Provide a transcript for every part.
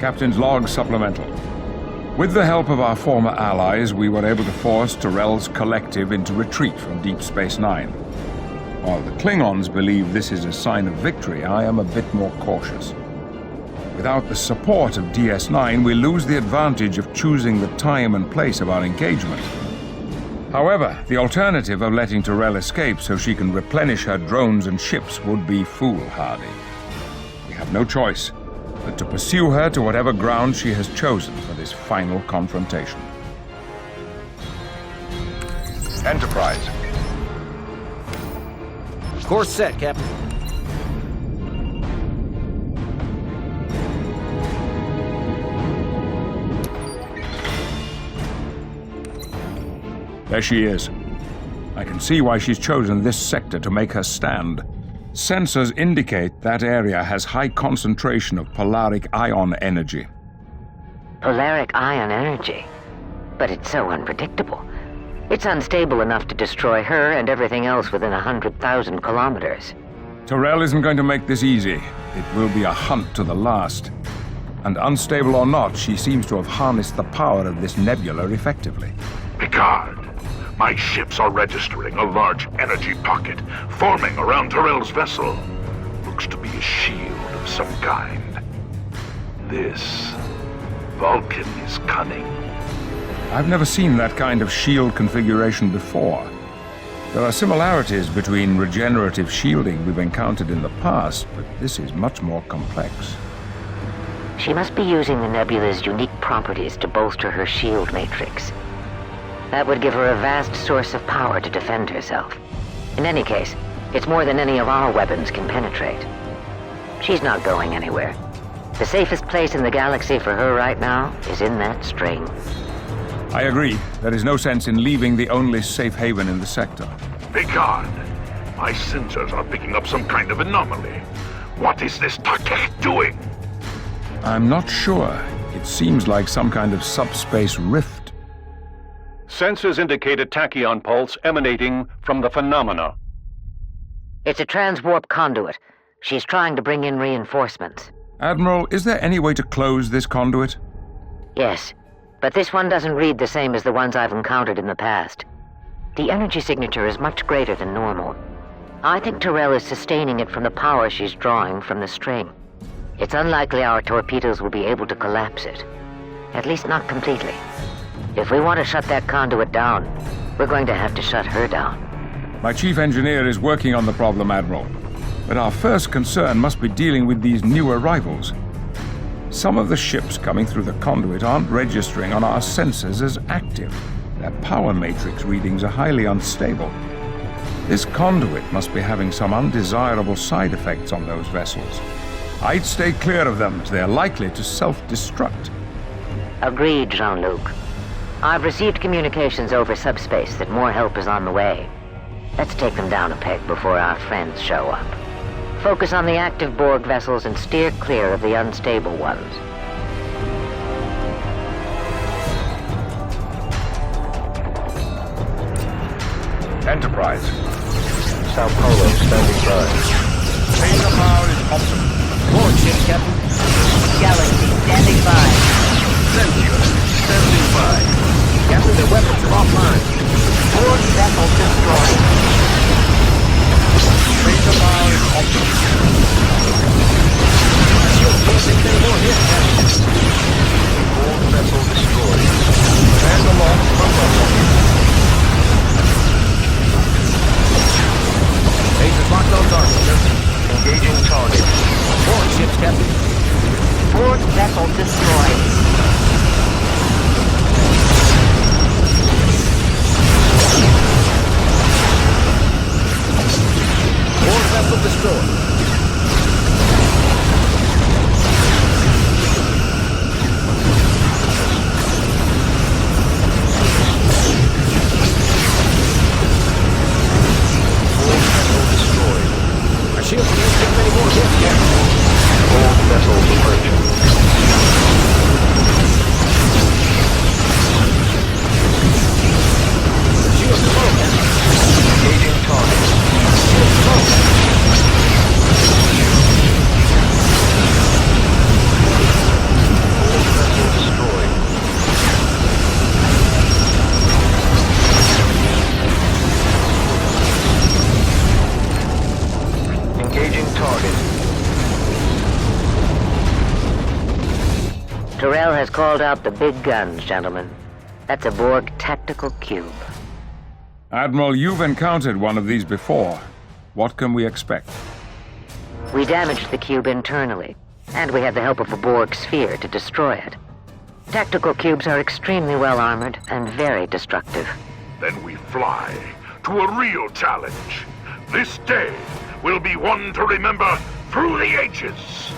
Captain's log supplemental. With the help of our former allies, we were able to force Tyrell's collective into retreat from Deep Space Nine. While the Klingons believe this is a sign of victory, I am a bit more cautious. Without the support of DS9, we lose the advantage of choosing the time and place of our engagement. However, the alternative of letting Tyrell escape so she can replenish her drones and ships would be foolhardy. We have no choice but to pursue her to whatever ground she has chosen for this final confrontation. Enterprise. Course set, Captain. There she is. I can see why she's chosen this sector to make her stand. Sensors indicate that area has high concentration of polaric ion energy. Polaric ion energy? But it's so unpredictable. It's unstable enough to destroy her and everything else within 100,000 kilometers. Tyrell isn't going to make this easy. It will be a hunt to the last. And unstable or not, she seems to have harnessed the power of this nebula effectively. Picard, my ships are registering a large energy pocket forming around Tyrell's vessel. Looks to be a shield of some kind. This Vulcan is cunning. I've never seen that kind of shield configuration before. There are similarities between regenerative shielding we've encountered in the past, but this is much more complex. She must be using the nebula's unique properties to bolster her shield matrix. That would give her a vast source of power to defend herself. In any case, it's more than any of our weapons can penetrate. She's not going anywhere. The safest place in the galaxy for her right now is in that string. I agree. There is no sense in leaving the only safe haven in the sector. Picard, my sensors are picking up some kind of anomaly. What is this Takek doing? I'm not sure. It seems like some kind of subspace rift. Sensors indicate a tachyon pulse emanating from the phenomena. It's a transwarp conduit. She's trying to bring in reinforcements. Admiral, is there any way to close this conduit? Yes, but this one doesn't read the same as the ones I've encountered in the past. The energy signature is much greater than normal. I think Tyrell is sustaining it from the power she's drawing from the string. It's unlikely our torpedoes will be able to collapse it. At least not completely. If we want to shut that conduit down, we're going to have to shut her down. My chief engineer is working on the problem, Admiral. But our first concern must be dealing with these new arrivals. Some of the ships coming through the conduit aren't registering on our sensors as active. Their power matrix readings are highly unstable. This conduit must be having some undesirable side effects on those vessels. I'd stay clear of them, as they're likely to self-destruct. Agreed, Jean-Luc. I've received communications over subspace that more help is on the way. Let's take them down a peg before our friends show up. Focus on the active Borg vessels and steer clear of the unstable ones. Enterprise. Sao Paulo, standing by. Phaser power is optimal. Board ships, Captain. Galaxy, standing by. Sentient, standing by. Captain, their weapons are offline. Borg vessel destroyed. Phaser power is optimal. Shields can't take any more hits, Captain. Borg vessel destroyed. And the launch from Bases locked on target, sir. Engaging target. Board ships, Captain. Borg vessel destroyed. Borg vessel destroyed. Our shields can't take any more hits, Captain. Borg vessels emerging. Shields low, Captain. Engaging target. Shields low. Tyrell has called out the big guns, gentlemen. That's a Borg tactical cube. Admiral, you've encountered one of these before. What can we expect? We damaged the cube internally, and we have the help of a Borg sphere to destroy it. Tactical cubes are extremely well armored and very destructive. Then we fly to a real challenge. This day will be one to remember through the ages.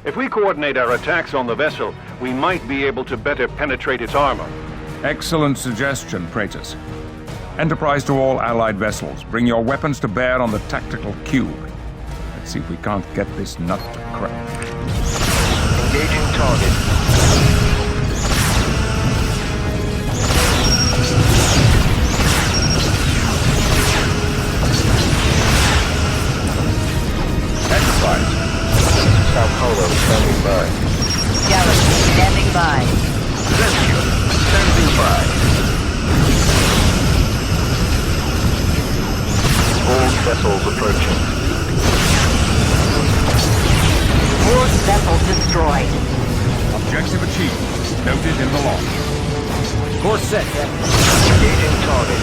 If we coordinate our attacks on the vessel, we might be able to better penetrate its armor. Excellent suggestion, Praetus. Enterprise to all Allied vessels. Bring your weapons to bear on the tactical cube. Let's see if we can't get this nut to crack. Engaging target. Enterprise. Sao Paulo standing by. Galaxy standing by. Venture, standing by. All vessels approaching. Borg vessel destroyed. Objective achieved. Noted in the log. Course set, Captain. Engaging target.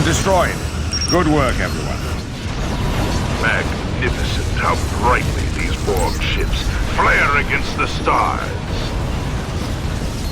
Destroyed. Good work, everyone. Magnificent how brightly these Borg ships flare against the stars.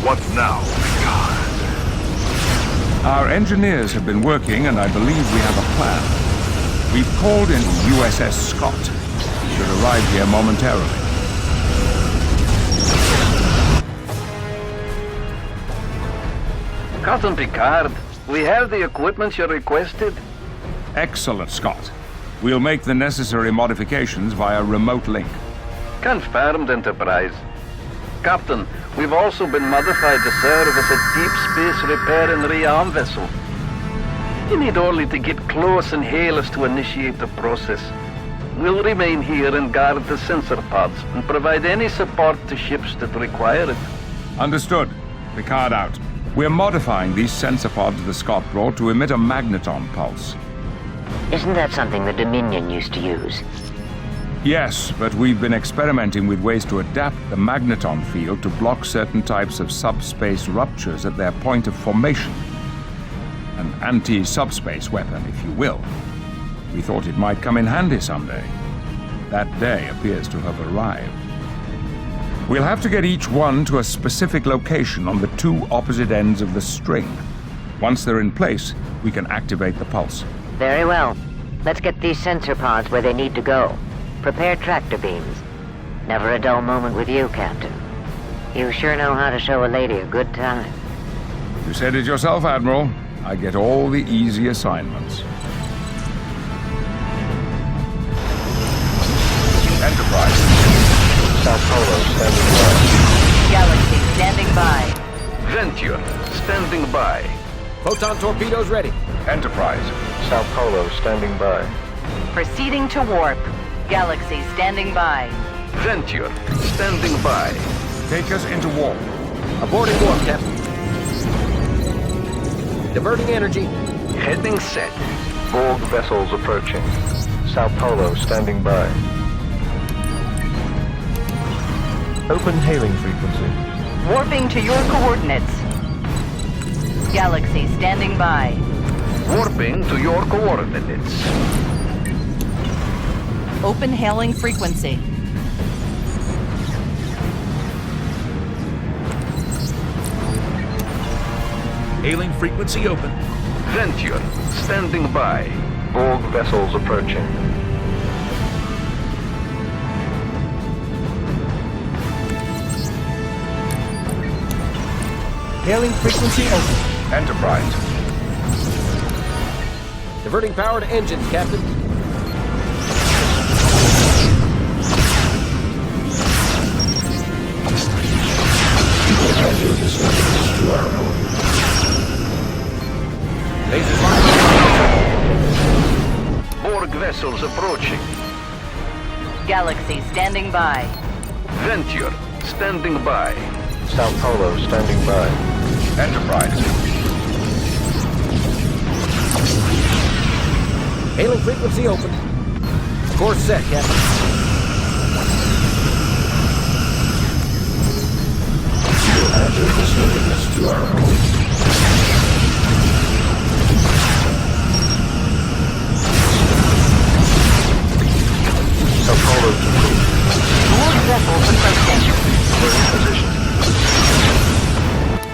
What now, Picard? Our engineers have been working, and I believe we have a plan. We've called in USS Scott. It should arrive here momentarily. Captain Picard, we have the equipment you requested. Excellent, Scott. We'll make the necessary modifications via remote link. Confirmed, Enterprise. Captain, we've also been modified to serve as a deep space repair and rearm vessel. You need only to get close and hail us to initiate the process. We'll remain here and guard the sensor pods and provide any support to ships that require it. Understood. Picard out. We're modifying these sensor pods the Scott brought to emit a magneton pulse. Isn't that something the Dominion used to use? Yes, but we've been experimenting with ways to adapt the magneton field to block certain types of subspace ruptures at their point of formation. An anti-subspace weapon, if you will. We thought it might come in handy someday. That day appears to have arrived. We'll have to get each one to a specific location on the two opposite ends of the string. Once they're in place, we can activate the pulse. Very well. Let's get these sensor pods where they need to go. Prepare tractor beams. Never a dull moment with you, Captain. You sure know how to show a lady a good time. You said it yourself, Admiral. I get all the easy assignments. Enterprise. Sao Paulo standing by. Galaxy standing by. Venture, standing by. Photon torpedoes ready. Enterprise. Sao Paulo standing by. Proceeding to warp. Galaxy standing by. Venture, standing by. Take us into warp. Aborting warp, Captain. Diverting energy. Heading set. Borg vessels approaching. Sao Paulo standing by. Open hailing frequency. Warping to your coordinates. Galaxy standing by. Warping to your coordinates. Open hailing frequency. Hailing frequency open. Venture, standing by. Borg vessels approaching. Hailing frequency open. Enterprise. Diverting power to engines, Captain. Lasers locked. Borg vessels approaching. Galaxy standing by. Venture, standing by. Sao Paulo standing by. Enterprise. Hailing frequency open. Course set, Captain. Sao Paulo complete. Borg vessel approaching. We're in position.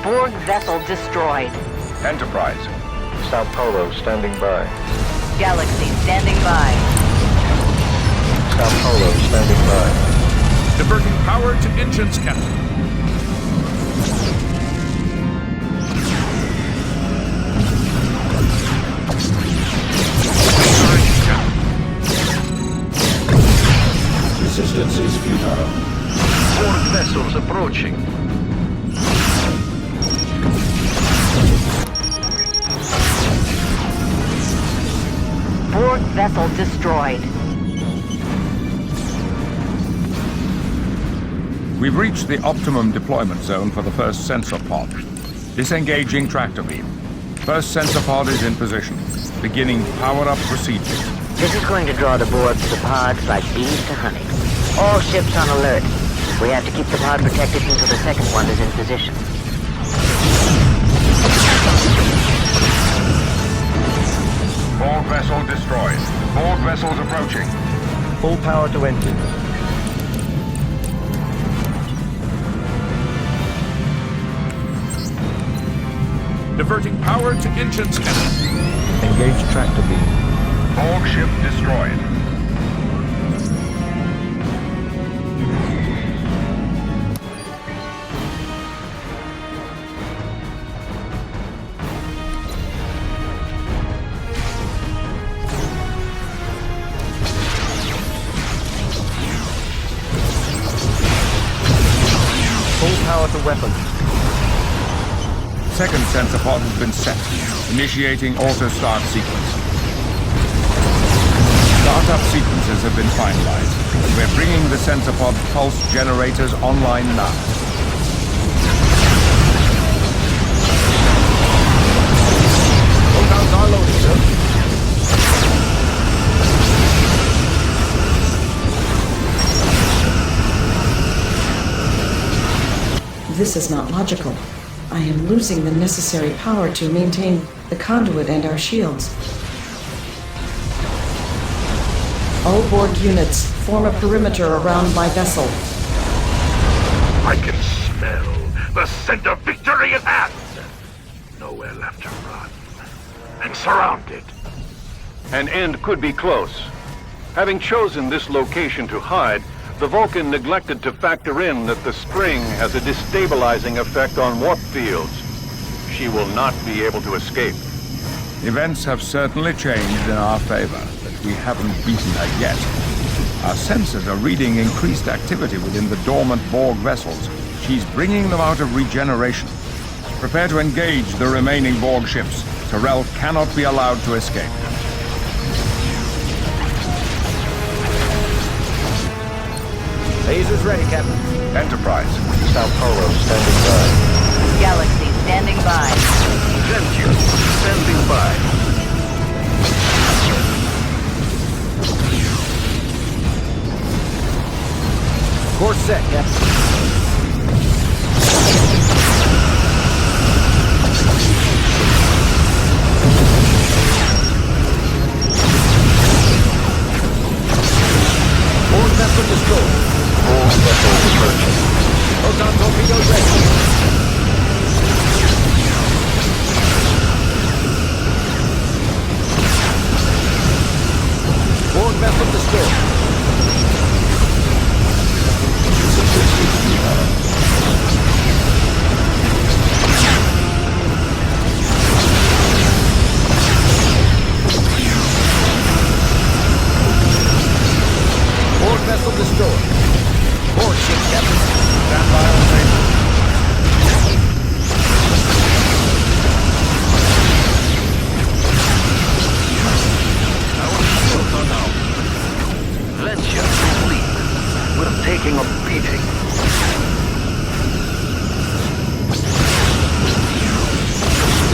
Borg vessel destroyed. Enterprise. Sao Paulo standing by. Galaxy standing by. Sao Paulo standing by. Diverting power to engines, Captain. Resistance is futile. Borg vessels approaching. Borg vessel destroyed. We've reached the optimum deployment zone for the first sensor pod. Disengaging tractor beam. First sensor pod is in position. Beginning power-up procedures. This is going to draw the Borg to the pods like bees to honey. All ships on alert. We have to keep the pod protected until the second one is in position. Borg vessel destroyed. Borg vessels approaching. Full power to engines. Diverting power to engines, Captain. Engage tractor beam. Borg ship destroyed. Full power to weapons. Second sensor pod has been set. Initiating auto-start sequence. Startup sequences have been finalized. We're bringing the sensor pod pulse generators online now. Photons are loaded, sir. This is not logical. I am losing the necessary power to maintain the conduit and our shields. All Borg units, form a perimeter around my vessel. I can smell the scent of victory at hand. Nowhere left to run. And surrounded. An end could be close. Having chosen this location to hide, the Vulcan neglected to factor in that the spring has a destabilizing effect on warp fields. She will not be able to escape. Events have certainly changed in our favor, but we haven't beaten her yet. Our sensors are reading increased activity within the dormant Borg vessels. She's bringing them out of regeneration. Prepare to engage the remaining Borg ships. Tyrell cannot be allowed to escape. Lasers ready, Captain. Enterprise. Sao Paulo standing by. Galaxy standing by. Venture, standing by. Course set, Captain. Borg vessel destroyed. Borg vessel approaching. Photon torpedoes ready.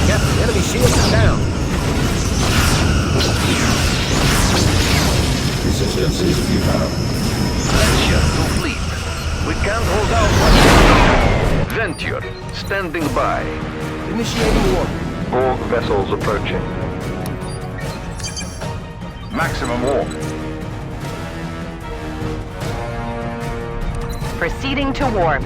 Captain, enemy shields are down. Resistance is futile. Venture to fleet. We can't hold out much longer. Venture, standing by. Initiating warp. Borg vessels approaching. Maximum warp. Proceeding to warp.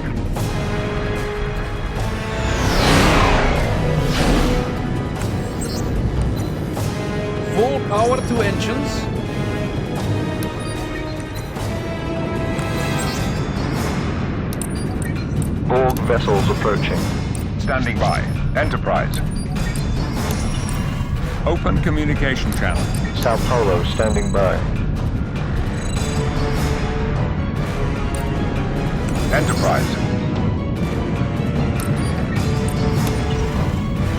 Full power to engines. Borg vessels approaching. Standing by. Enterprise. Open communication channel. Sao Paulo standing by. Enterprise.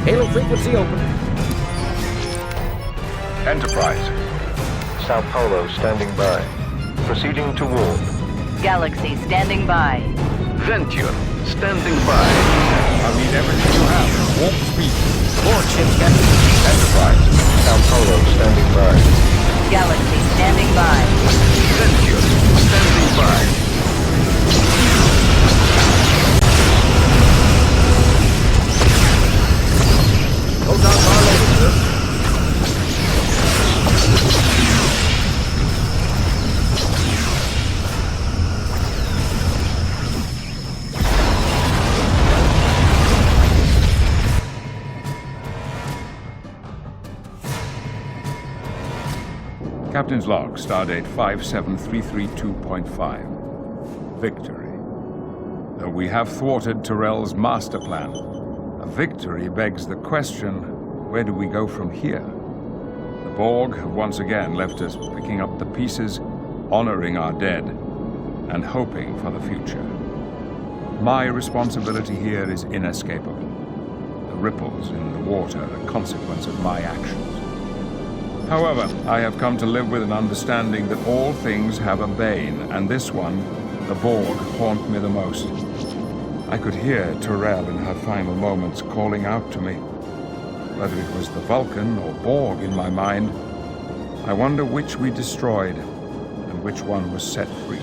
Halo frequency open. Enterprise. Sao Paulo standing by. Proceeding to warp. Galaxy standing by. Venture, standing by. I need everything you have. Warp speed. Board ships, Captain. Enterprise. Sao Paulo standing by. Galaxy standing by. Venture, standing by. Goes out far later, sir. Captain's log, stardate 57332.5. Victory. Though we have thwarted Tyrell's master plan, a victory begs the question, where do we go from here? The Borg have once again left us picking up the pieces, honoring our dead, and hoping for the future. My responsibility here is inescapable. The ripples in the water are a consequence of my actions. However, I have come to live with an understanding that all things have a bane, and this one, the Borg, haunt me the most. I could hear Tyrell in her final moments calling out to me. Whether it was the Vulcan or Borg in my mind, I wonder which we destroyed and which one was set free.